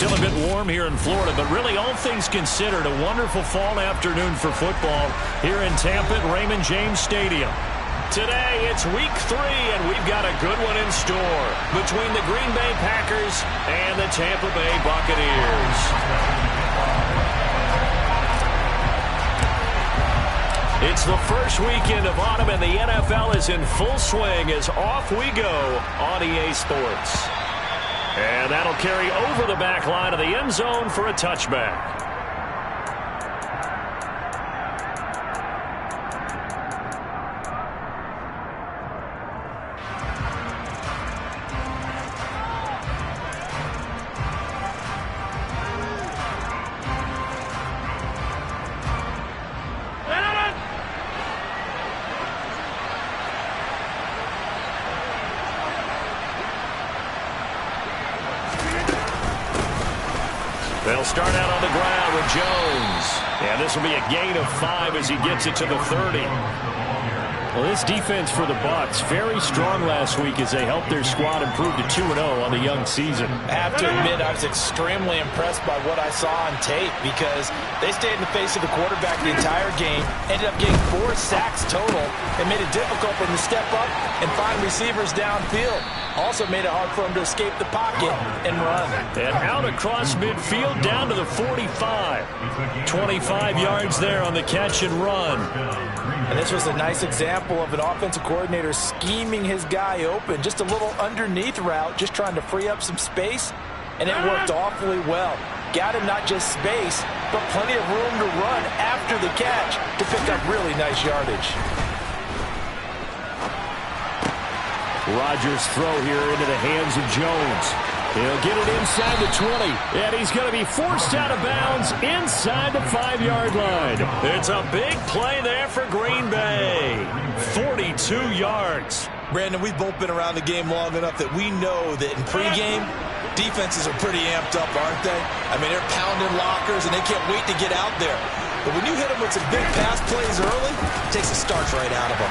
Still a bit warm here in Florida, but really all things considered, a wonderful fall afternoon for football here in Tampa at Raymond James Stadium. Today, it's week 3, and we've got a good one in store between the Green Bay Packers and the Tampa Bay Buccaneers. It's the first weekend of autumn, and the NFL is in full swing as off we go on EA Sports. And that'll carry over the back line of the end zone for a touchback. They'll start out on the ground with Jones. And this will be a gain of 5 as he gets it to the 30. Well, this defense for the Bucs, very strong last week as they helped their squad improve to 2-0 on the young season. I have to admit, I was extremely impressed by what I saw on tape because they stayed in the face of the quarterback the entire game, ended up getting 4 sacks total, and made it difficult for them to step up and find receivers downfield. Also made it hard for him to escape the pocket and run. And out across midfield down to the 45. 25 yards there on the catch and run. And this was a nice example of an offensive coordinator scheming his guy open. Just a little underneath route, just trying to free up some space, and it worked awfully well. Got him not just space, but plenty of room to run after the catch to pick up really nice yardage. Rodgers' throw here into the hands of Jones. He'll get it inside the 20, and he's going to be forced out of bounds inside the 5-yard line. It's a big play there for Green Bay. 42 yards. Brandon, we've both been around the game long enough that we know that in pregame, defenses are pretty amped up, aren't they? I mean, they're pounding lockers, and they can't wait to get out there. But when you hit them with some big pass plays early, it takes the starch right out of them.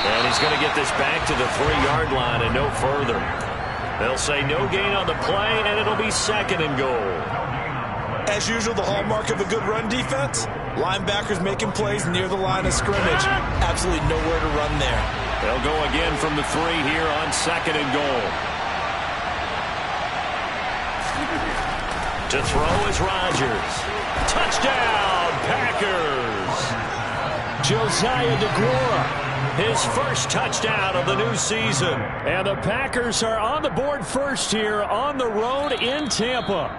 And he's going to get this back to the 3-yard line and no further. They'll say no gain on the play, and it'll be 2nd and goal. As usual, the hallmark of a good run defense, linebackers making plays near the line of scrimmage. Absolutely nowhere to run there. They'll go again from the 3 here on 2nd and goal. To throw is Rodgers. Touchdown, Packers! Josiah DeGuara. His first touchdown of the new season. And the Packers are on the board first here on the road in Tampa.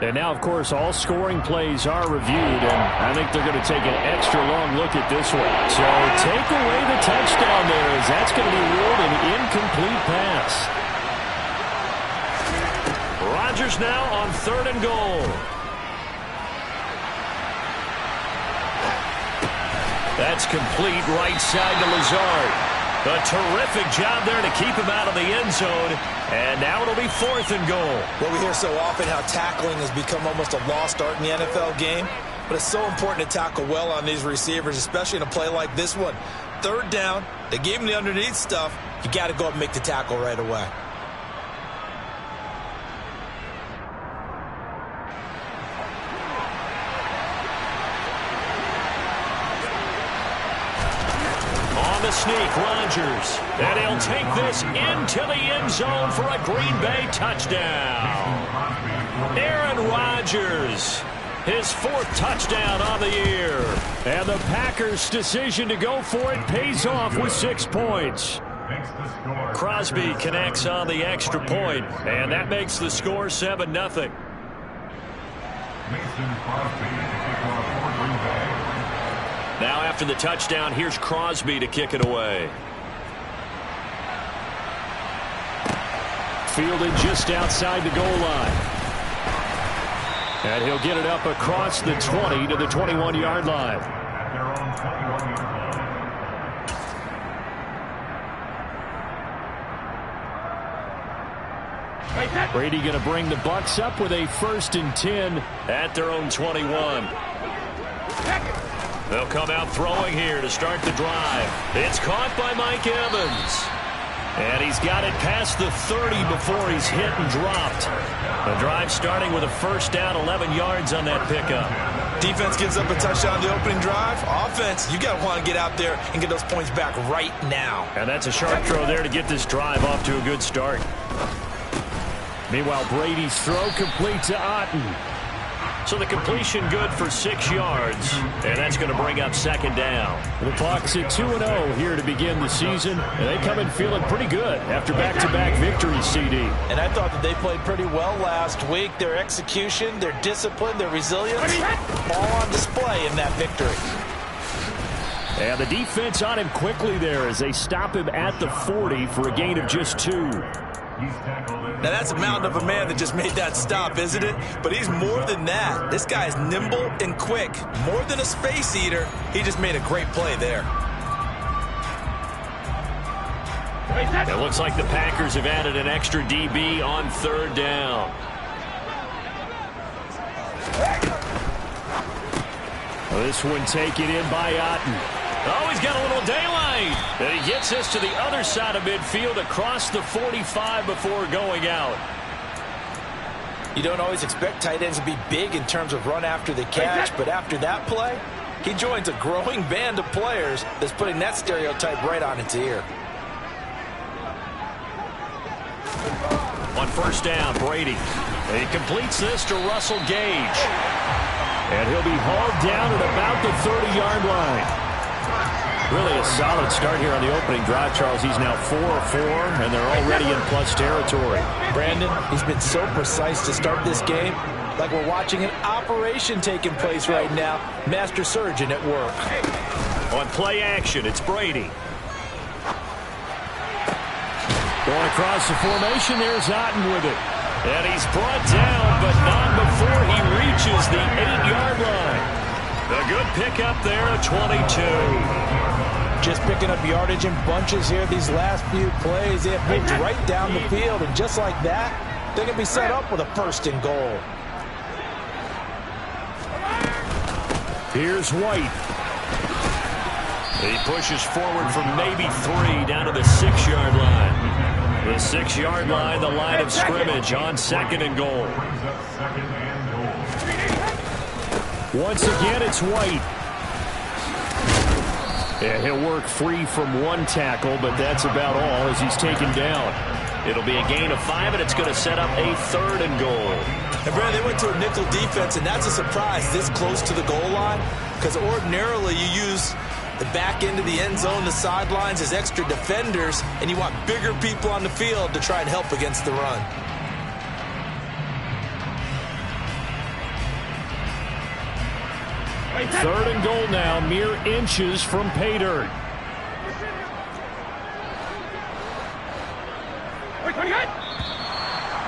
And now, of course, all scoring plays are reviewed, and I think they're going to take an extra long look at this one. So take away the touchdown there, as that's going to be ruled an incomplete pass. Rodgers now on 3rd and goal. That's complete right side to Lazard. A terrific job there to keep him out of the end zone. And now it'll be 4th and goal. Well, we hear so often how tackling has become almost a lost art in the NFL game. But it's so important to tackle well on these receivers, especially in a play like this one. 3rd down, they gave him the underneath stuff. You got to go up and make the tackle right away. The sneak, Rodgers, and he'll take this into the end zone for a Green Bay touchdown. Aaron Rodgers, his 4th touchdown on the year. And the Packers' decision to go for it pays off with 6 points. Crosby connects on the extra point, and that makes the score 7-0. Now after the touchdown, here's Crosby to kick it away. Fielded just outside the goal line. And he'll get it up across the 20 to the 21-yard line. Brady going to bring the Bucs up with a 1st and 10 at their own 21. They'll come out throwing here to start the drive. It's caught by Mike Evans. And he's got it past the 30 before he's hit and dropped. The drive starting with a first down, 11 yards on that pickup. Defense gives up a touchdown on the opening drive. Offense, you got to want to get out there and get those points back right now. And that's a sharp throw there to get this drive off to a good start. Meanwhile, Brady's throw complete to Otten. So the completion good for 6 yards, and that's going to bring up second down. The Bucs at 2-0 here to begin the season, and they come in feeling pretty good after back-to-back victories, CD. And I thought that they played pretty well last week. Their execution, their discipline, their resilience, all on display in that victory. And the defense on him quickly there as they stop him at the 40 for a gain of just 2. Now, that's a mountain of a man that just made that stop, isn't it? But he's more than that. This guy is nimble and quick. More than a space eater, he just made a great play there. It looks like the Packers have added an extra DB on third down. This one taken in by Otten. Oh, he's got a little daylight. And he gets this to the other side of midfield across the 45 before going out. You don't always expect tight ends to be big in terms of run after the catch, but after that play, he joins a growing band of players that's putting that stereotype right on its ear. On first down, Brady. He completes this to Russell Gage. And he'll be hauled down at about the 30-yard line. Really a solid start here on the opening drive, Charles. He's now 4 of 4, and they're already in plus territory. Brandon, he's been so precise to start this game, like we're watching an operation taking place right now. Master surgeon at work. On play action, it's Brady. Going across the formation, there's Otten with it. And he's brought down, but not before he reaches the 8-yard line. A good pickup there at 22. Just picking up yardage in bunches here these last few plays. They have moved right down the field, and just like that, they're going to be set up with a first and goal. Here's White. He pushes forward from maybe 3 down to the 6-yard line. The 6-yard line, the line of scrimmage on second and goal. Once again, it's White. Yeah, he'll work free from one tackle, but that's about all as he's taken down. It'll be a gain of 5, and it's going to set up a third and goal. And, Brad, they went to a nickel defense, and that's a surprise this close to the goal line, because ordinarily you use the back end of the end zone, the sidelines as extra defenders, and you want bigger people on the field to try and help against the run. Third and goal now, mere inches from pay dirt.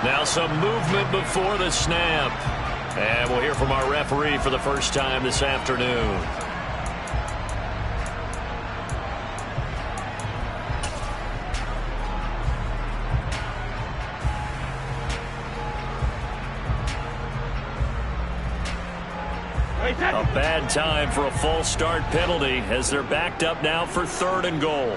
Now some movement before the snap. And we'll hear from our referee for the first time this afternoon. A bad time for a false start penalty as they're backed up now for third and goal.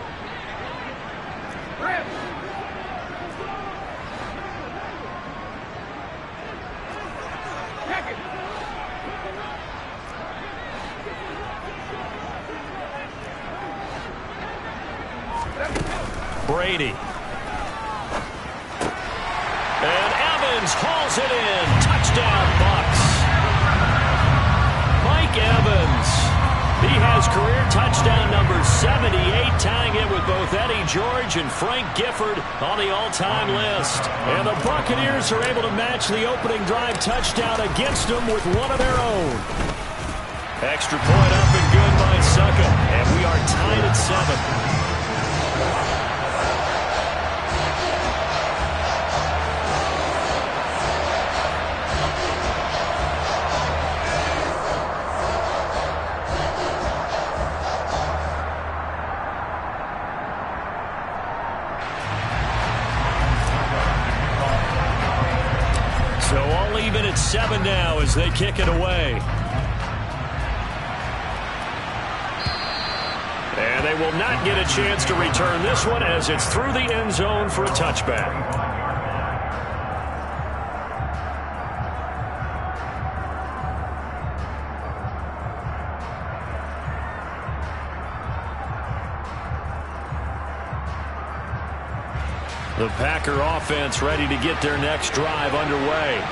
Brady. And Evans hauls it in. Touchdown, Bucs. Evans. He has career touchdown number 78, tying it with both Eddie George and Frank Gifford on the all-time list. And the Buccaneers are able to match the opening drive touchdown against them with one of their own. Extra point up and good by Succa. And we are tied at 7. So all even at 7 now as they kick it away. And they will not get a chance to return this one as it's through the end zone for a touchback. The Packer offense ready to get their next drive underway.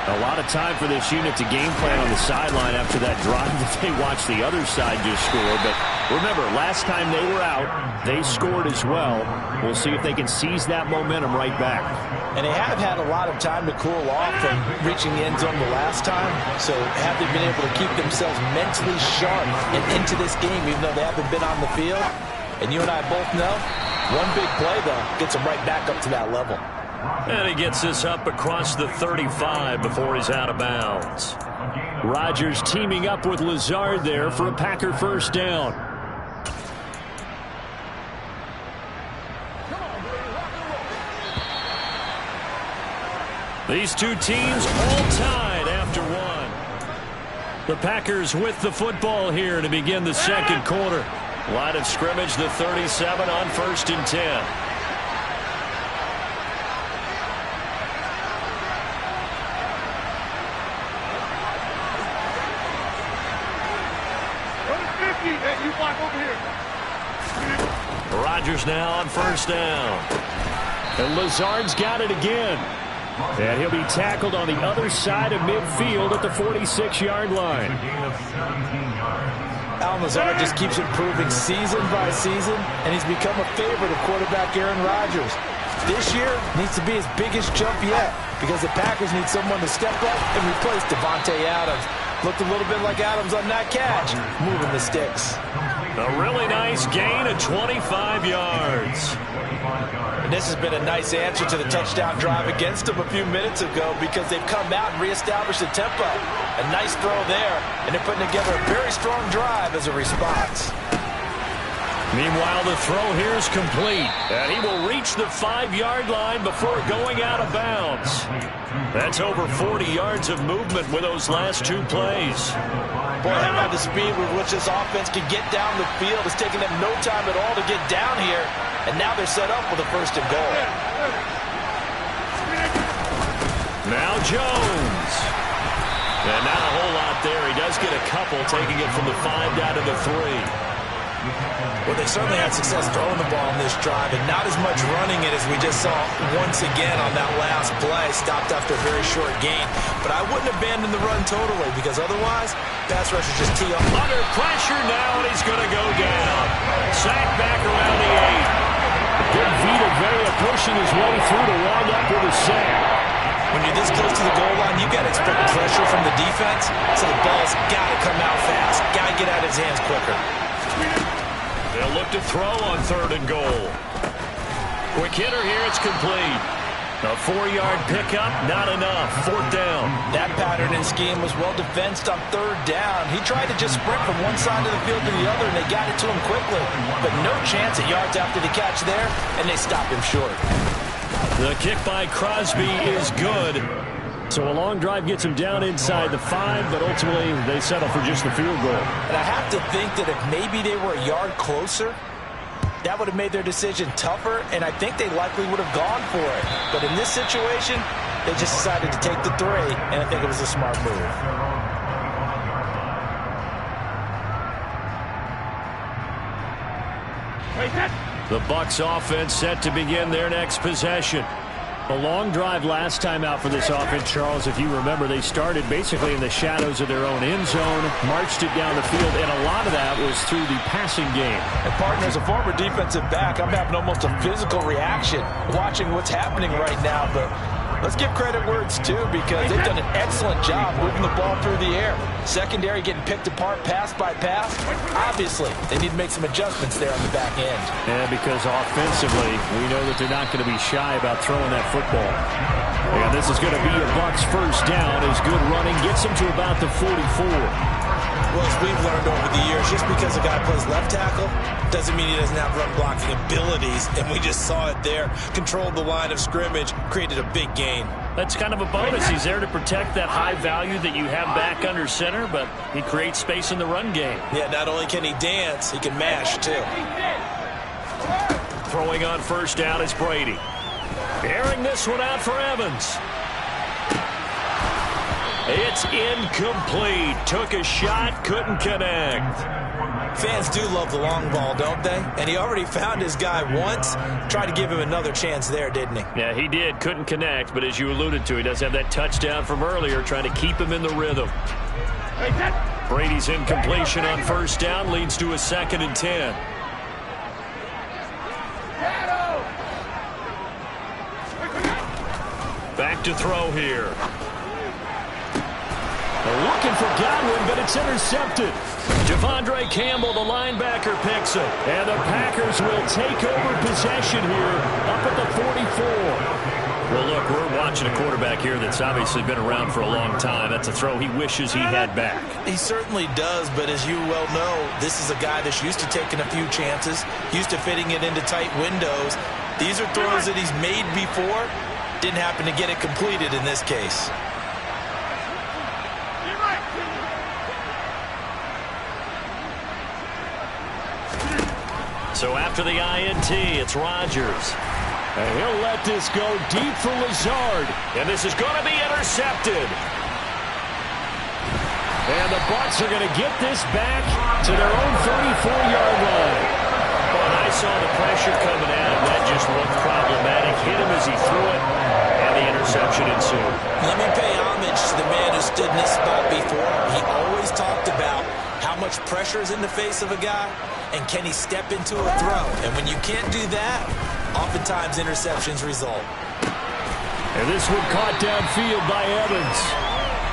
A lot of time for this unit to game plan on the sideline after that drive that they watched the other side just score. But remember, last time they were out, they scored as well. We'll see if they can seize that momentum right back. And they have had a lot of time to cool off from reaching the end zone the last time. So have they been able to keep themselves mentally sharp and into this game, even though they haven't been on the field? And you and I both know, one big play, though, gets them right back up to that level. And he gets this up across the 35 before he's out of bounds. Rodgers teaming up with Lazard there for a Packer first down. These two teams all tied after one. The Packers with the football here to begin the second quarter. Line of scrimmage, the 37 on 1st and 10. Rodgers now on 1st down. And Lazard's got it again. And he'll be tackled on the other side of midfield at the 46-yard line. Allen Lazard just keeps improving season by season, and he's become a favorite of quarterback Aaron Rodgers. This year needs to be his biggest jump yet because the Packers need someone to step up and replace Davante Adams. Looked a little bit like Adams on that catch, moving the sticks. A really nice gain of 25 yards. And this has been a nice answer to the touchdown drive against them a few minutes ago because they've come out and reestablished the tempo. A nice throw there, and they're putting together a very strong drive as a response. Meanwhile, the throw here is complete, and he will reach the 5-yard line before going out of bounds. That's over 40 yards of movement with those last two plays. Boy, how about the speed with which this offense can get down the field? It's taking them no time at all to get down here, and now they're set up with a 1st and goal. Now Jones. And not a whole lot there. He does get a couple, taking it from the 5 down to the 3. Well, they certainly had success throwing the ball in this drive, and not as much running it as we just saw once again on that last play. Stopped after a very short gain. But I wouldn't abandon the run totally, because otherwise, pass rushers just tee up. Under pressure now, and he's going to go down. Sacked back around the 8. Good Vita Vea pushing his way through to wind up with a sack. When you're this close to the goal line, you got to expect pressure from the defense, so the ball's got to come out fast. Got to get out of his hands quicker. They'll look to throw on 3rd and goal. Quick hitter here, it's complete. A 4-yard pickup, not enough. 4th down. That pattern and scheme was well defensed on 3rd down. He tried to just sprint from one side of the field to the other, and they got it to him quickly. But no chance at yards after the catch there, and they stopped him short. The kick by Crosby is good. So a long drive gets him down inside the 5, but ultimately they settle for just the field goal. And I have to think that if maybe they were a yard closer, that would have made their decision tougher, and I think they likely would have gone for it. But in this situation, they just decided to take the 3, and I think it was a smart move. The Bucs offense set to begin their next possession. A long drive last time out for this offense, Charles. If you remember, they started basically in the shadows of their own end zone, marched it down the field, and a lot of that was through the passing game. And partner, as a former defensive back, I'm having almost a physical reaction watching what's happening right now. But let's give credit where it's due, because they've done an excellent job moving the ball through the air. Secondary getting picked apart pass by pass. Obviously, they need to make some adjustments there on the back end. Yeah, because offensively, we know that they're not going to be shy about throwing that football. And this is going to be a Bucs first down as good running gets them to about the 44. Well, as we've learned over the years, just because a guy plays left tackle doesn't mean he doesn't have run blocking abilities, and we just saw it there. Controlled the line of scrimmage, created a big gain. That's kind of a bonus. He's there to protect that high value that you have back under center, but he creates space in the run game. Yeah, not only can he dance, he can mash, too. Throwing on first down is Brady. Airing this one out for Evans. It's incomplete. Took a shot, couldn't connect. Fans do love the long ball, don't they? And he already found his guy once. Tried to give him another chance there, didn't he? Yeah, he did. Couldn't connect, but as you alluded to, he does have that touchdown from earlier, trying to keep him in the rhythm. Brady's incompletion on first down leads to a 2nd and 10. Back to throw here. They're looking for Godwin, but it's intercepted. Javondre Campbell, the linebacker, picks it. And the Packers will take over possession here up at the 44. Well, look, we're watching a quarterback here that's obviously been around for a long time. That's a throw he wishes he had back. He certainly does, but as you well know, this is a guy that's used to taking a few chances, used to fitting it into tight windows. These are throws that he's made before. Didn't happen to get it completed in this case. So after the INT, it's Rodgers. And he'll let this go deep for Lazard. And this is going to be intercepted. And the Bucs are going to get this back to their own 34-yard line. Well, I saw the pressure coming at him. That just looked problematic. Hit him as he threw it, and the interception ensued. Let me pay homage to the man who stood in this spot before. He always talked about how much pressure is in the face of a guy, and can he step into a throw? And when you can't do that, oftentimes interceptions result. And this one caught downfield by Evans.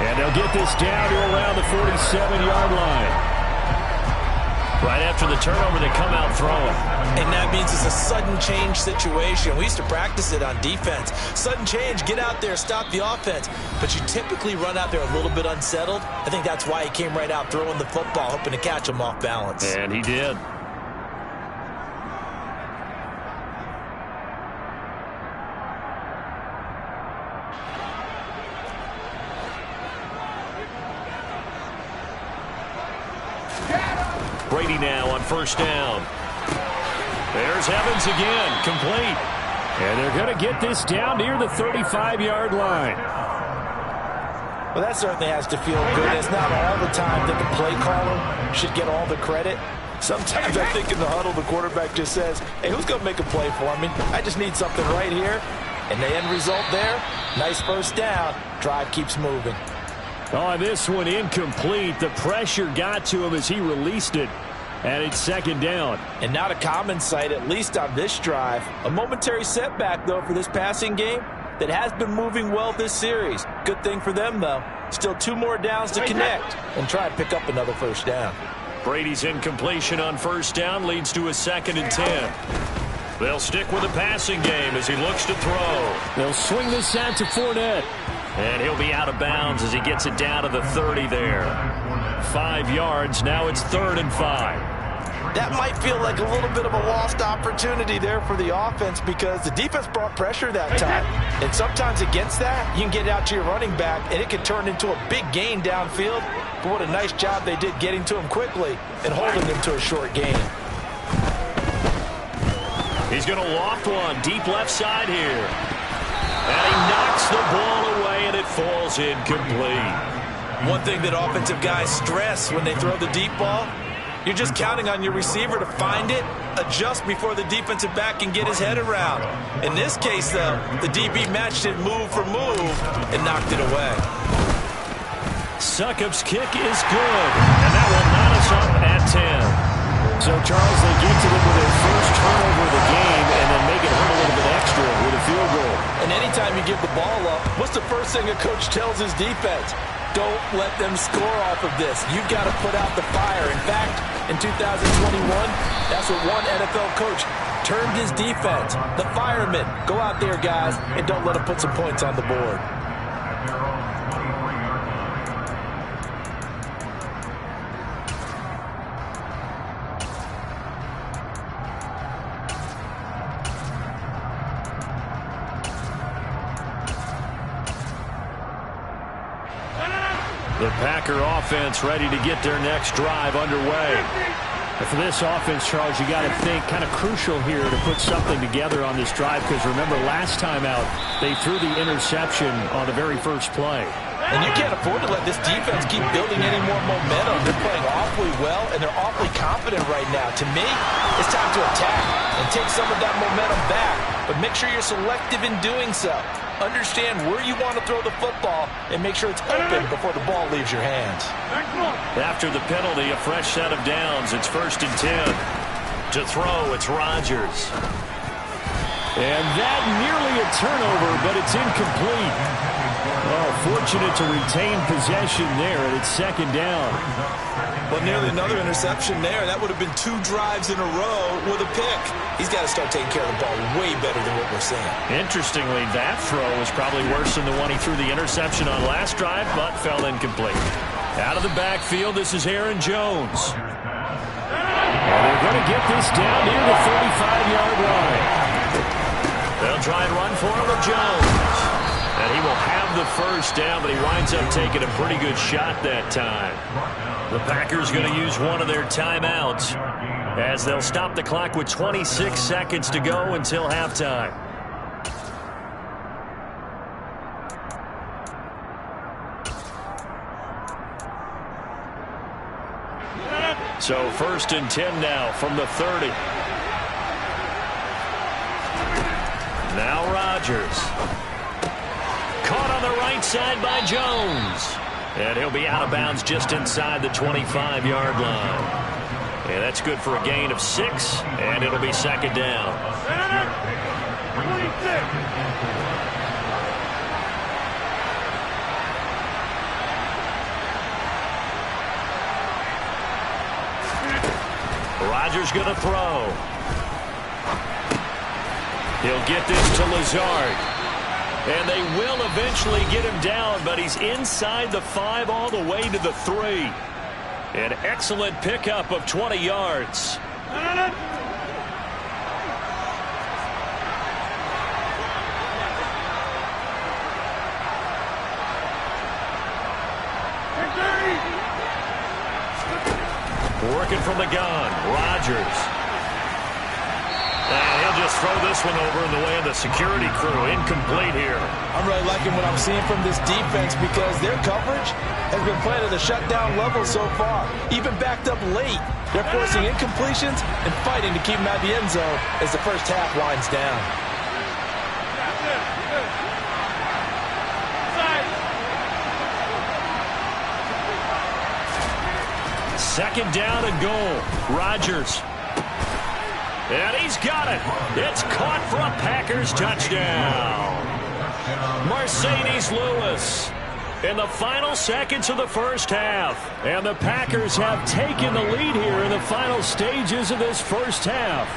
And they'll get this down to around the 47-yard line. Right after the turnover, they come out throwing. And that means it's a sudden change situation. We used to practice it on defense. Sudden change, get out there, stop the offense. But you typically run out there a little bit unsettled. I think that's why he came right out throwing the football, hoping to catch him off balance. And he did. Brady now on first down. There's Evans again, complete. And they're going to get this down near the 35-yard line. Well, that certainly has to feel good. It's not all the time that the play caller should get all the credit. Sometimes I think in the huddle, the quarterback just says, hey, who's going to make a play for me? I just need something right here. And the end result there, nice first down. Drive keeps moving. Oh, this one incomplete. The pressure got to him as he released it. And it's 2nd down. And not a common sight, at least on this drive. A momentary setback, though, for this passing game that has been moving well this series. Good thing for them, though. Still 2 more downs to connect and try and pick up another first down. Brady's incompletion on first down leads to a 2nd and 10. They'll stick with the passing game as he looks to throw. They'll swing this out to Fournette. And he'll be out of bounds as he gets it down to the 30 there. 5 yards. Now it's 3rd and 5. That might feel like a little bit of a lost opportunity there for the offense because the defense brought pressure that time. And sometimes against that, you can get out to your running back, and it can turn into a big gain downfield. But what a nice job they did getting to him quickly and holding him to a short gain. He's going to loft one deep left side here. And he knocks the ball away, and it falls incomplete. One thing that offensive guys stress when they throw the deep ball, you're just counting on your receiver to find it, adjust before the defensive back can get his head around. In this case, though, the DB matched it move for move and knocked it away. Succop's kick is good, and that will knot us up at 10. So, Charles, they get to them with their first turnover of the game and then make it hurt a little bit extra with a field goal. And anytime you give the ball up, what's the first thing a coach tells his defense? Don't let them score off of this. You've got to put out the fire. In fact, in 2021, that's what one NFL coach termed his defense. The firemen. Go out there, guys, and don't let them put some points on the board. The Packer offense ready to get their next drive underway. And for this offense, Charles, you got to think kind of crucial here to put something together on this drive, because remember last time out they threw the interception on the very first play. And you can't afford to let this defense keep building any more momentum. They're playing awfully well, and they're awfully confident right now. To me, it's time to attack and take some of that momentum back, but make sure you're selective in doing so. Understand where you want to throw the football and make sure it's open before the ball leaves your hands. After the penalty, a fresh set of downs. It's 1st and 10. To throw, it's Rodgers. And that nearly a turnover, but it's incomplete. Oh, fortunate to retain possession there, and it's 2nd down. But nearly another interception there. That would have been 2 drives in a row with a pick. He's got to start taking care of the ball way better than what we're seeing. Interestingly, that throw was probably worse than the one he threw the interception on last drive, but fell incomplete. Out of the backfield, this is Aaron Jones. And they're going to get this down near the 45-yard line. They'll try and run for him with Jones. And he will have the first down, but he winds up taking a pretty good shot that time. The Packers going to use one of their timeouts as they'll stop the clock with 26 seconds to go until halftime. So 1st and 10 now from the 30. Now Rodgers. Caught on the right side by Jones. And he'll be out of bounds just inside the 25-yard line. And that's good for a gain of 6, and it'll be 2nd down. Rodgers going to throw. He'll get this to Lazard. And they will eventually get him down, but he's inside the 5 all the way to the 3. An excellent pickup of 20 yards. Working from the gun, Rodgers. And he'll just throw this one over in the way of the security crew. Incomplete here. I'm really liking what I'm seeing from this defense because their coverage has been playing at a shutdown level so far. Even backed up late, they're forcing incompletions and fighting to keep them out of the end zone as the first half winds down. Second down and goal. Rodgers. And he's got it. It's caught for a Packers touchdown. Mercedes Lewis in the final seconds of the first half. And the Packers have taken the lead here in the final stages of this first half.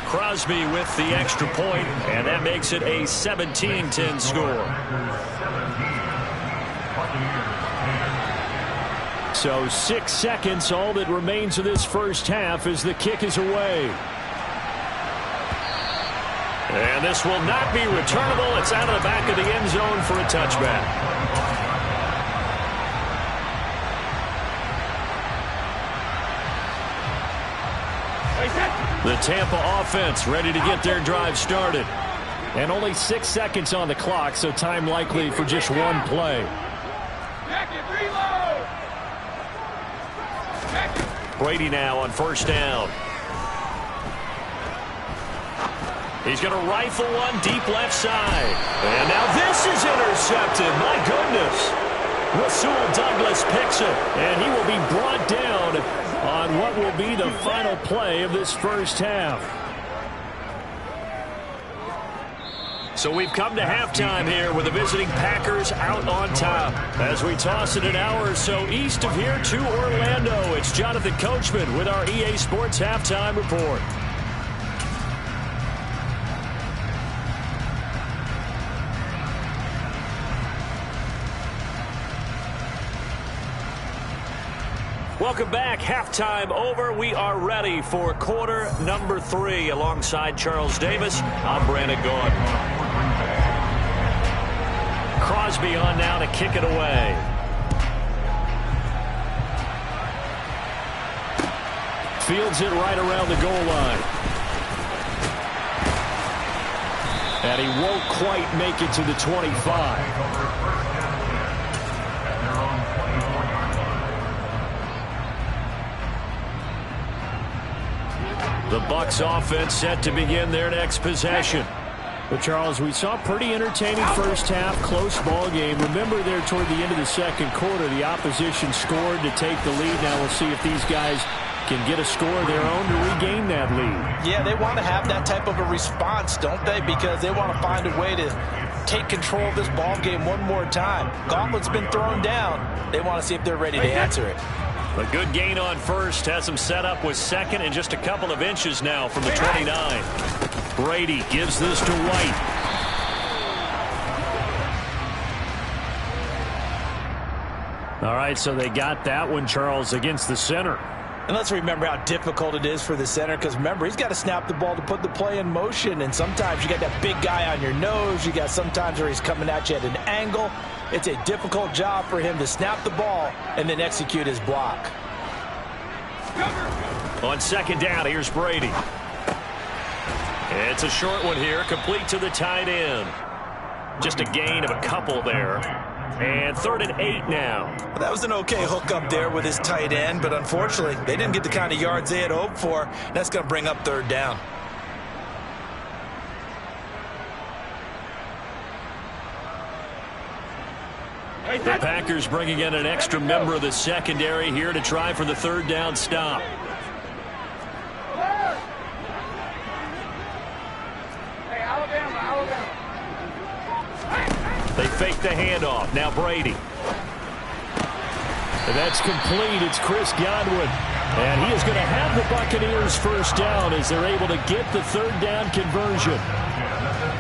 Crosby with the extra point, and that makes it a 17-10 score. So 6 seconds, all that remains of this first half as the kick is away. And this will not be returnable. It's out of the back of the end zone for a touchback. The Tampa offense ready to get their drive started. And only 6 seconds on the clock, so time likely for just one play. Brady now on first down. He's going to rifle one deep left side. And now this is intercepted. My goodness. Rasul Douglas picks it. And he will be brought down on what will be the final play of this first half. So we've come to halftime here with the visiting Packers out on top. As we toss it an hour or so east of here to Orlando, it's Jonathan Coachman with our EA Sports Halftime Report. Welcome back. Halftime over. We are ready for quarter number 3. Alongside Charles Davis, I'm Brandon Gaudin. Crosby on now to kick it away. Fields it right around the goal line. And he won't quite make it to the 25. The Bucs offense set to begin their next possession. But, Charles, we saw a pretty entertaining first half, close ball game. Remember there toward the end of the second quarter, the opposition scored to take the lead. Now we'll see if these guys can get a score of their own to regain that lead. Yeah, they want to have that type of a response, don't they? Because they want to find a way to take control of this ball game one more time. Gauntlet's been thrown down. They want to see if they're ready to answer it. A good gain on first has them set up with second and just a couple of inches now from the 29. Brady gives this to White. All right, so they got that one, Charles, against the center. And let's remember how difficult it is for the center, because remember, he's got to snap the ball to put the play in motion, and sometimes you got that big guy on your nose. You got sometimes where he's coming at you at an angle. It's a difficult job for him to snap the ball and then execute his block. On second down, here's Brady. It's a short one here, complete to the tight end. Just a gain of a couple there. And 3rd and 8 now. Well, that was an okay hook up there with his tight end, but unfortunately, they didn't get the kind of yards they had hoped for. That's going to bring up 3rd down. The Packers bringing in an extra member of the secondary here to try for the 3rd down stop. They fake the handoff. Now Brady. And that's complete. It's Chris Godwin. And he is going to have the Buccaneers first down as they're able to get the 3rd down conversion.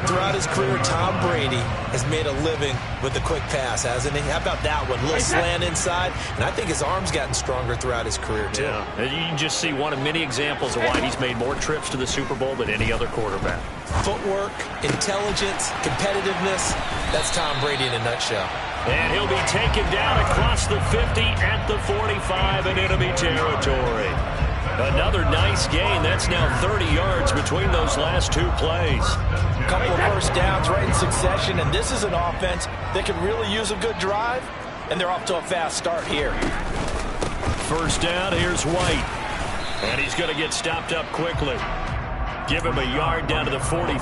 Throughout his career, Tom Brady has made a living with the quick pass, hasn't he? How about that one? A little slant inside, and I think his arm's gotten stronger throughout his career, too. Yeah, and you can just see one of many examples of why he's made more trips to the Super Bowl than any other quarterback. Footwork, intelligence, competitiveness, that's Tom Brady in a nutshell. And he'll be taken down across the 50 at the 45 in enemy territory. Another nice gain. That's now 30 yards between those last 2 plays. A couple of first downs right in succession, and this is an offense that can really use a good drive, and they're off to a fast start here. First down, here's White. And he's going to get stopped up quickly. Give him a yard down to the 43.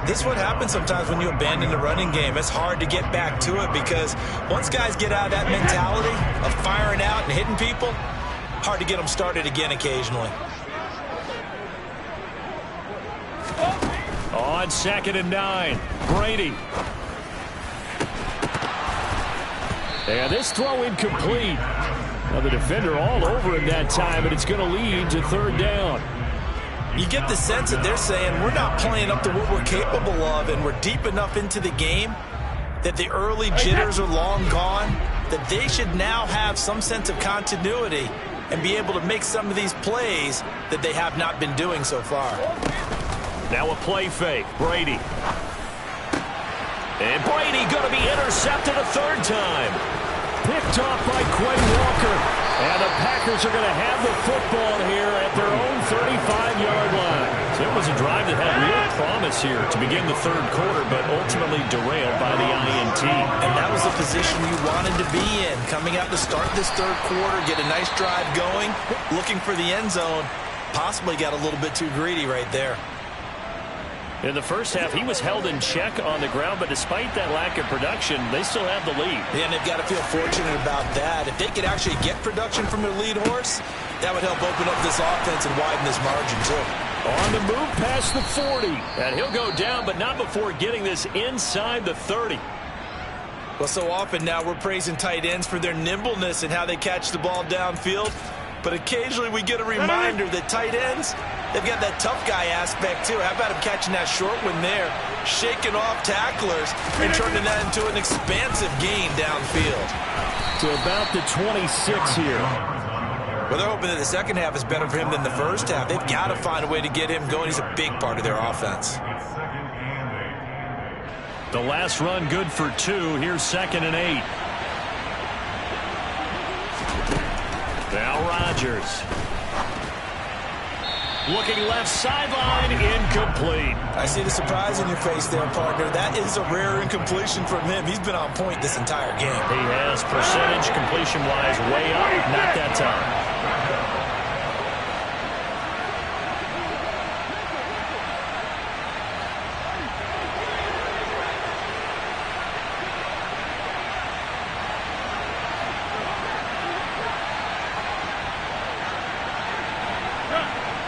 This is what happens sometimes when you abandon the running game. It's hard to get back to it because once guys get out of that mentality of firing out and hitting people, hard to get them started again occasionally. On 2nd and 9, Brady. And this throw incomplete. Now the defender all over him that time, and it's going to lead to 3rd down. You get the sense that they're saying we're not playing up to what we're capable of, and we're deep enough into the game that the early jitters are long gone, that they should now have some sense of continuity and be able to make some of these plays that they have not been doing so far. Now a play fake. Brady. And Brady going to be intercepted a 3rd time. Picked off by Quay Walker. And the Packers are going to have the football here at their own 35-yard line. So it was a drive that had real promise here to begin the 3rd quarter, but ultimately derailed by the INT. And that was the position you wanted to be in. Coming out to start this 3rd quarter, get a nice drive going, looking for the end zone. Possibly got a little bit too greedy right there. In the first half, he was held in check on the ground, but despite that lack of production, they still have the lead. And they've got to feel fortunate about that. If they could actually get production from their lead horse, that would help open up this offense and widen this margin, too. On the move past the 40. And he'll go down, but not before getting this inside the 30. Well, so often now we're praising tight ends for their nimbleness and how they catch the ball downfield. But occasionally we get a reminder that tight ends, they've got that tough guy aspect too. How about him catching that short one there, shaking off tacklers, and turning that into an expansive gain downfield. To about the 26 here. Well, they're hoping that the second half is better for him than the first half. They've got to find a way to get him going. He's a big part of their offense. The last run good for 2. Here's 2nd and 8. Now Rodgers. Looking left sideline, incomplete. I see the surprise in your face there, partner. That is a rare incompletion from him. He's been on point this entire game. He has percentage completion-wise way up. Not that time.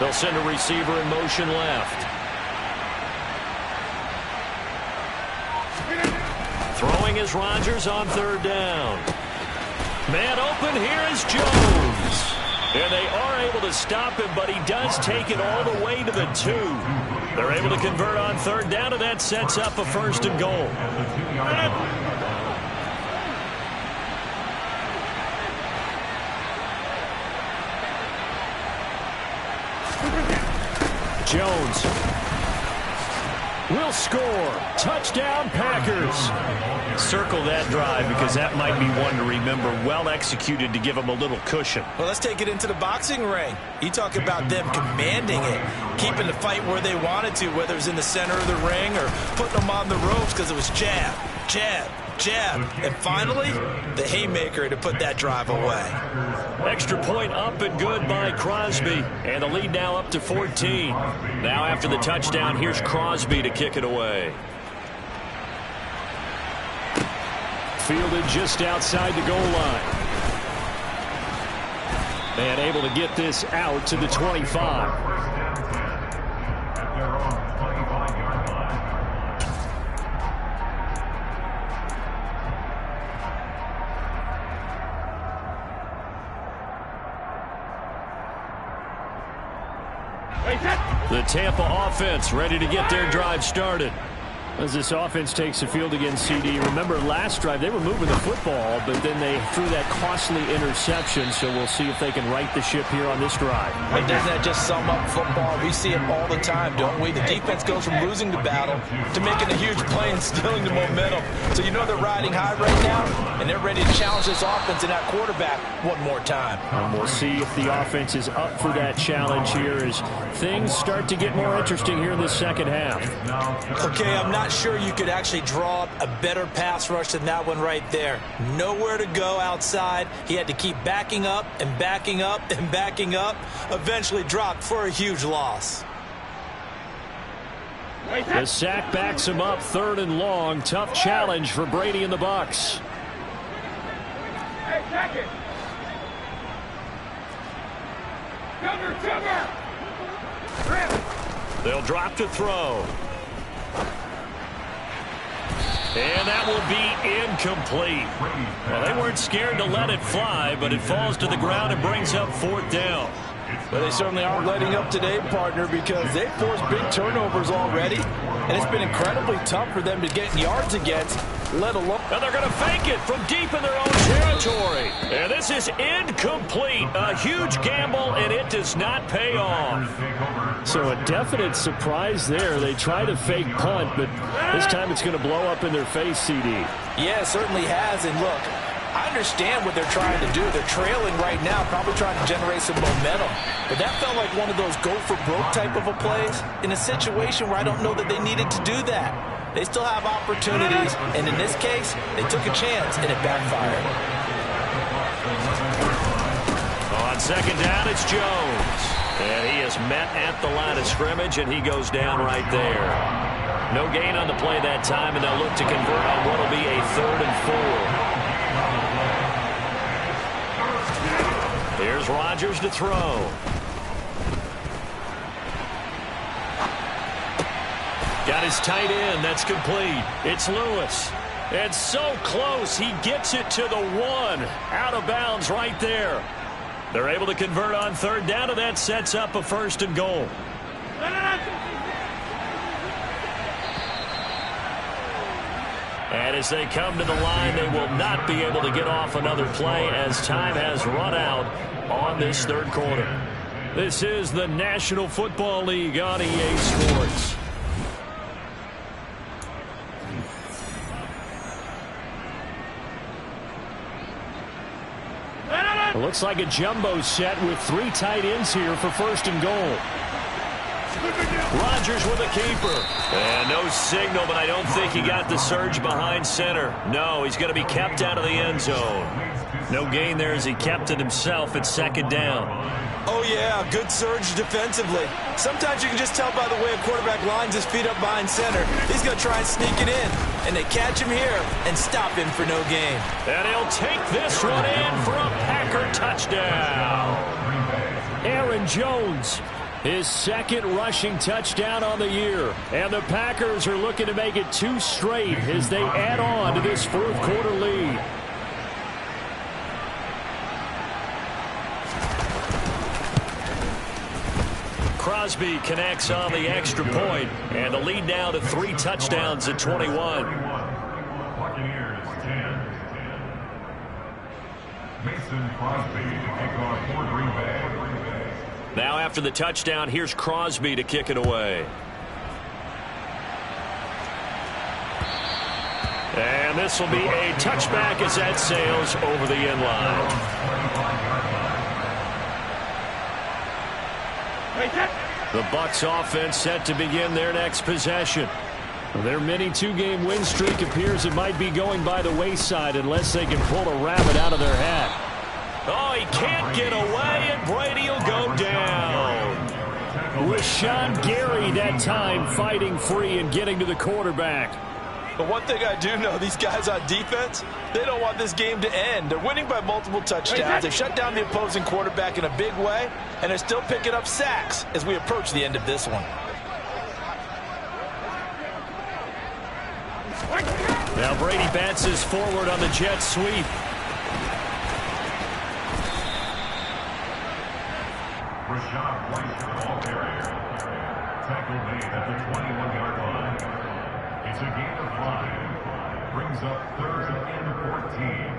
They'll send a receiver in motion left. Throwing is Rodgers on 3rd down. Man open, here is Jones. And they are able to stop him, but he does take it all the way to the 2. They're able to convert on 3rd down, and that sets up a 1st and goal. Jones will score. Touchdown, Packers. Circle that drive because that might be one to remember. Well executed to give them a little cushion. Well, let's take it into the boxing ring. You talk about them commanding it, keeping the fight where they wanted to, whether it was in the center of the ring or putting them on the ropes because it was jab, jab, jab. And finally, the haymaker to put that drive away. Extra point up and good by Crosby. And the lead now up to 14. Now after the touchdown, here's Crosby to kick it away. Fielded just outside the goal line. And able to get this out to the 25. The Tampa offense ready to get their drive started. As this offense takes the field against CD. Remember last drive they were moving the football, but then they threw that costly interception, so we'll see if they can right the ship here on this drive. And doesn't that just sum up football? We see it all the time, don't we? The defense goes from losing the battle to making a huge play and stealing the momentum. So you know they're riding high right now, and they're ready to challenge this offense and that quarterback one more time. And we'll see if the offense is up for that challenge here as things start to get more interesting here in the second half. Okay, I'm not sure you could actually draw up a better pass rush than that one right there. Nowhere to go outside. He had to keep backing up and backing up and backing up. Eventually dropped for a huge loss. The sack backs him up 3rd and long. Tough challenge for Brady and the Bucs. Hey, second. Cover. They'll drop to throw. And that will be incomplete. Well, they weren't scared to let it fly, but it falls to the ground and brings up 4th down. Well, they certainly aren't letting up today, partner, because they've forced big turnovers already, and it's been incredibly tough for them to get yards against, let alone... And they're going to fake it from deep in their own territory. And this is incomplete. A huge gamble, and it does not pay off. So a definite surprise there. They try to fake punt, but this time it's going to blow up in their face, CD. Yeah, it certainly has, and look, I understand what they're trying to do. They're trailing right now, probably trying to generate some momentum. But that felt like one of those go-for-broke type of a plays in a situation where I don't know that they needed to do that. They still have opportunities, and in this case, they took a chance, and it backfired. On 2nd down, it's Jones. And he is met at the line of scrimmage, and he goes down right there. No gain on the play that time, and they'll look to convert on what will be a 3rd and 4. Here's Rodgers to throw. Got his tight end. That's complete. It's Lewis. And so close. He gets it to the 1. Out of bounds right there. They're able to convert on 3rd down, and that sets up a 1st and goal. And as they come to the line, they will not be able to get off another play as time has run out on this 3rd quarter. This is the National Football League on EA Sports. It looks like a jumbo set with 3 tight ends here for 1st and goal. Rodgers with a keeper. And no signal, but I don't think he got the surge behind center. No, he's going to be kept out of the end zone. No gain there as he kept it himself at 2nd down. Oh, yeah, good surge defensively. Sometimes you can just tell by the way a quarterback lines his feet up behind center. He's going to try and sneak it in. And they catch him here and stop him for no gain. And he'll take this one in for a Packer touchdown. Aaron Jones, his 2nd rushing touchdown on the year. And the Packers are looking to make it 2 straight as they add on to this 4th quarter lead. Crosby connects on the extra point, and the lead now to 3 touchdowns at 21. Buccaneers 10. Mason Crosby to kick off for Green Bay. Now after the touchdown, here's Crosby to kick it away. And this will be a touchback as that sails over the end line. The Bucs offense set to begin their next possession. Their mini 2-game win streak appears it might be going by the wayside unless they can pull a rabbit out of their hat. Oh, he can't get away, and Brady will go down. Rashawn Gary that time fighting free and getting to the quarterback. But one thing I do know, these guys on defense, they don't want this game to end. They're winning by multiple touchdowns. They've shut down the opposing quarterback in a big way, and they're still picking up sacks as we approach the end of this one. Now Brady bounces forward on the jet sweep. Rashad White, the ball carrier. Tackle made at the 21-yard line. It's a gain of 5. Brings up 3rd and 14.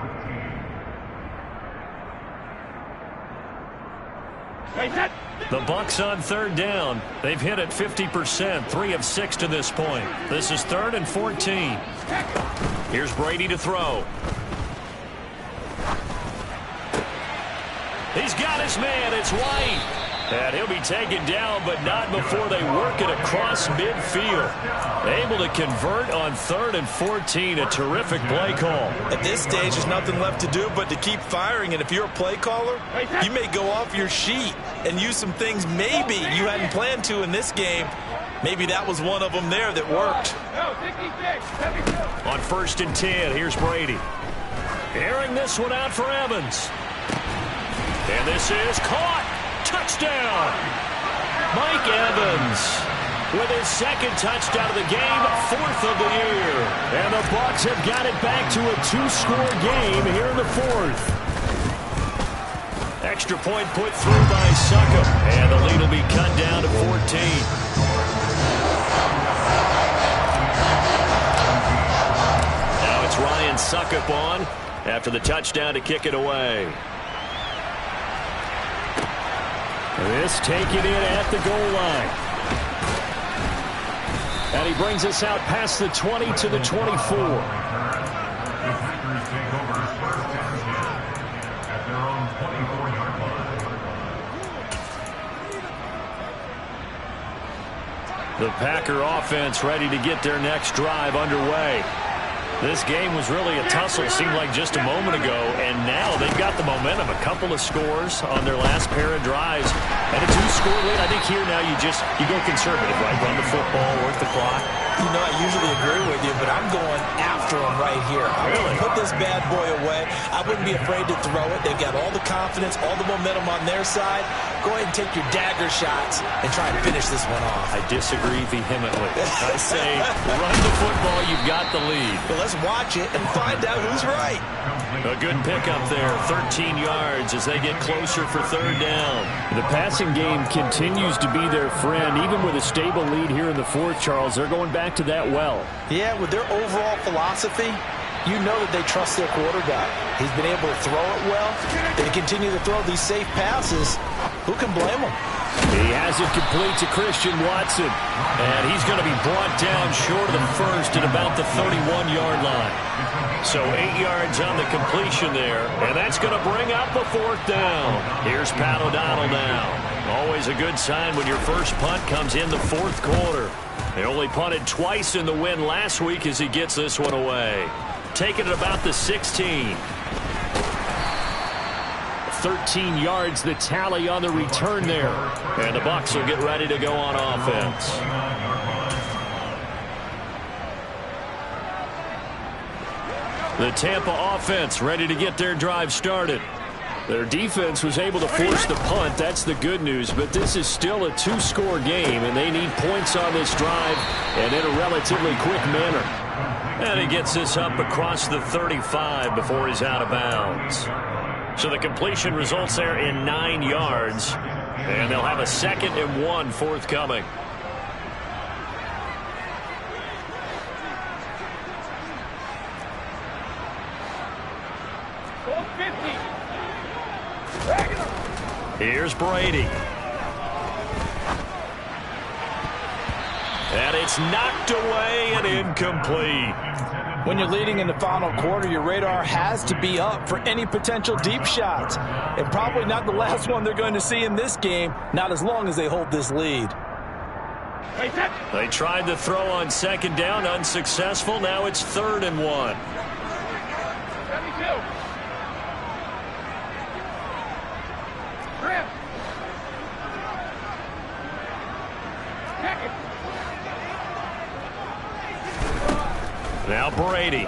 The Bucs on 3rd down. They've hit it 50%, 3 of 6 to this point. This is 3rd and 14. Here's Brady to throw. He's got his man. It's White. And he'll be taken down, but not before they work it across midfield. Able to convert on 3rd and 14. A terrific play call. At this stage, there's nothing left to do but to keep firing. And if you're a play caller, you may go off your sheet and use some things maybe you hadn't planned to in this game. Maybe that was one of them there that worked. On 1st and 10, here's Brady. Airing this one out for Evans. And this is caught. Touchdown! Mike Evans with his 2nd touchdown of the game, 4th of the year. And the Bucs have got it back to a 2-score game here in the 4th. Extra point put through by Succop. And the lead will be cut down to 14. Now it's Ryan Succop on after the touchdown to kick it away. This taken in at the goal line. And he brings us out past the 20 to the 24. The Packer offense ready to get their next drive underway. This game was really a tussle, seemed like just a moment ago, and now they've got the momentum. A couple of scores on their last pair of drives. And a 2-score lead. I think here now you go conservative, right? Run the football, work the clock. You know, I usually agree with you, but I'm going after him right here. I'm going to put this bad boy away. I wouldn't be afraid to throw it. They've got all the confidence, all the momentum on their side. Go ahead and take your dagger shots and try and finish this one off. I disagree vehemently. I say run the football. You've got the lead. But let's watch it and find out who's right. A good pickup there. 13 yards as they get closer for 3rd down. The passing game continues to be their friend. Even with a stable lead here in the 4th, Charles, they're going back to that well. Yeah, with their overall philosophy, You know that they trust their quarterback. He's been able to throw it well. They continue to throw these safe passes. Who can blame him? He has it complete to Christian Watson. And he's going to be brought down short of the first at about the 31-yard line. So 8 yards on the completion there. And that's going to bring up the 4th down. Here's Pat O'Donnell now. Always a good sign when your first punt comes in the 4th quarter. They only punted twice in the win last week as he gets this one away. Taking it about the 16. 13 yards the tally on the return there. And the Bucs will get ready to go on offense. The Tampa offense ready to get their drive started. Their defense was able to force the punt. That's the good news. But this is still a 2-score game, and they need points on this drive and in a relatively quick manner. And he gets this up across the 35 before he's out of bounds. So the completion results there in 9 yards. And they'll have a 2nd and 1 forthcoming. Here's Brady. And it's knocked away and incomplete. When you're leading in the final quarter, your radar has to be up for any potential deep shots. And probably not the last one they're going to see in this game, not as long as they hold this lead. They tried to throw on 2nd down, unsuccessful. Now it's 3rd and 1. Now Brady.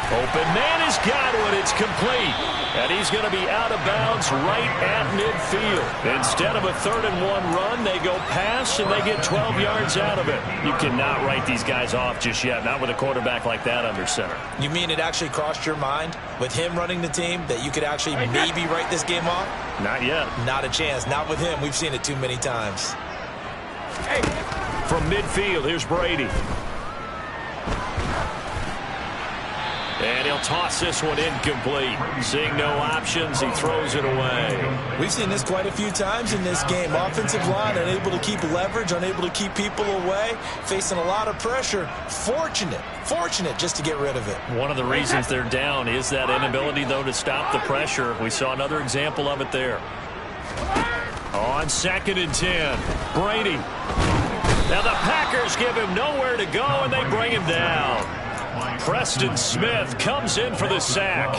Open man has got one. It's complete. And he's going to be out of bounds right at midfield. Instead of a 3rd and 1 run, they go pass, and they get 12 yards out of it. You cannot write these guys off just yet, not with a quarterback like that under center. You mean it actually crossed your mind with him running the team that you could actually maybe write this game off? Not yet. Not a chance. Not with him. We've seen it too many times. From midfield, here's Brady. And he'll toss this one incomplete. Seeing no options, he throws it away. We've seen this quite a few times in this game. Offensive line unable to keep leverage, unable to keep people away, facing a lot of pressure. Fortunate just to get rid of it. One of the reasons they're down is that inability, though, to stop the pressure. We saw another example of it there. On 2nd and 10, Brady. Now the Packers give him nowhere to go, and they bring him down. Preston Smith comes in for the sack.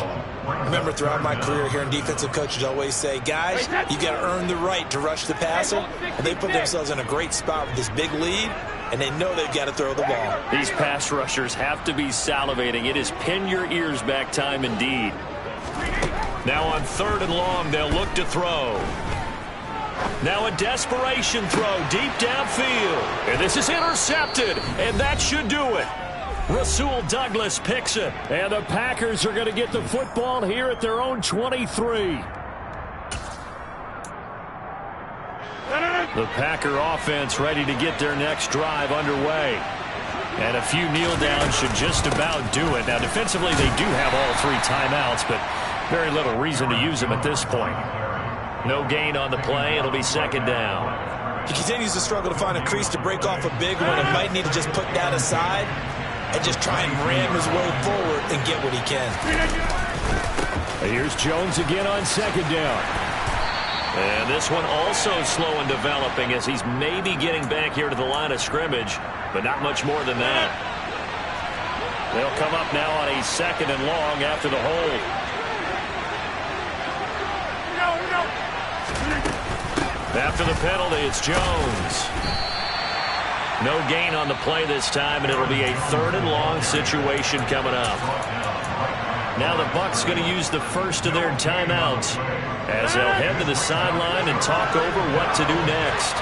Remember, throughout my career, hearing defensive coaches always say, guys, you got to earn the right to rush the passer. And they put themselves in a great spot with this big lead, and they know they've got to throw the ball. These pass rushers have to be salivating. It is pin your ears back time indeed. Now on 3rd and long, they'll look to throw. Now a desperation throw deep downfield. And this is intercepted, and that should do it. Rasul Douglas picks it. And the Packers are going to get the football here at their own 23. The Packer offense ready to get their next drive underway. And a few kneel downs should just about do it. Now defensively they do have all 3 timeouts, but very little reason to use them at this point. No gain on the play. It'll be 2nd down. He continues to struggle to find a crease to break off a big one and might need to just put that aside and just try and ram his way forward and get what he can. Here's Jones again on 2nd down. And this one also slow in developing as he's maybe getting back here to the line of scrimmage, but not much more than that. They'll come up now on a 2nd and long after the hold. After the penalty, it's Jones. No gain on the play this time, and it'll be a 3rd and long situation coming up. Now the Bucs going to use the first of their timeouts as they'll head to the sideline and talk over what to do next.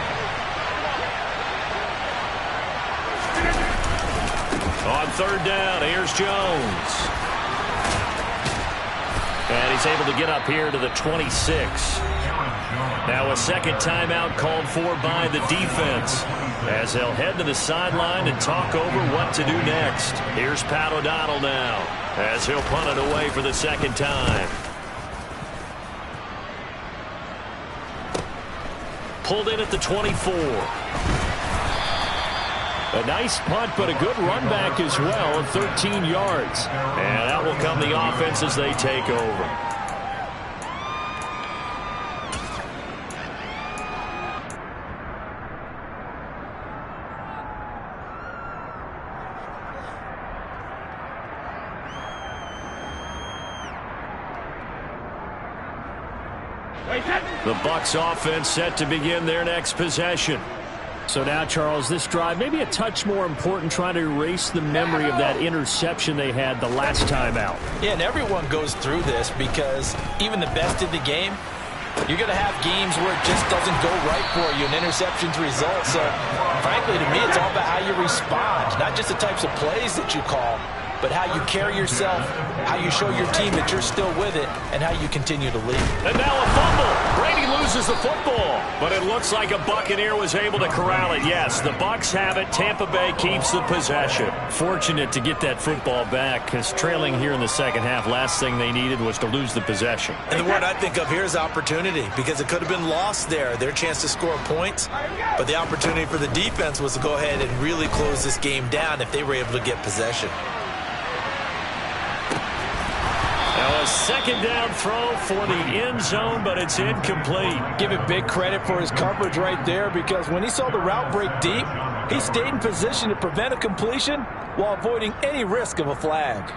On 3rd down, here's Jones. And he's able to get up here to the 26. Now a second timeout called for by the defense as they'll head to the sideline and talk over what to do next. Here's Pat O'Donnell now as he'll punt it away for the second time. Pulled in at the 24. A nice punt, but a good run back as well of 13 yards. And out will come the offense as they take over. The Bucs offense set to begin their next possession. So now, Charles, this drive maybe a touch more important, trying to erase the memory of that interception they had the last time out. Yeah, and everyone goes through this because even the best in the game, you're going to have games where it just doesn't go right for you, and interceptions result. So, frankly, to me, it's all about how you respond, not just the types of plays that you call, but how you carry yourself, how you show your team that you're still with it, and how you continue to lead. And now a fumble. Brady loses the football, but it looks like a Buccaneer was able to corral it. Yes, the Bucs have it. Tampa Bay keeps the possession. Fortunate to get that football back, because trailing here in the second half, last thing they needed was to lose the possession. And the word I think of here is opportunity, because it could have been lost there, their chance to score points. But the opportunity for the defense was to go ahead and really close this game down if they were able to get possession. Now a second down throw for the end zone, but it's incomplete. Give it big credit for his coverage right there, because when he saw the route break deep, he stayed in position to prevent a completion while avoiding any risk of a flag.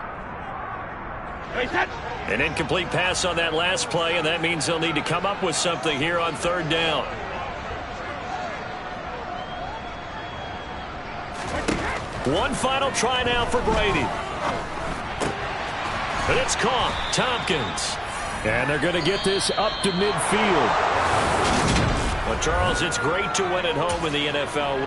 An incomplete pass on that last play, and that means they'll need to come up with something here on third down. One final try now for Brady. And it's caught. Tompkins. And they're going to get this up to midfield. Well, Charles, it's great to win at home in the NFL.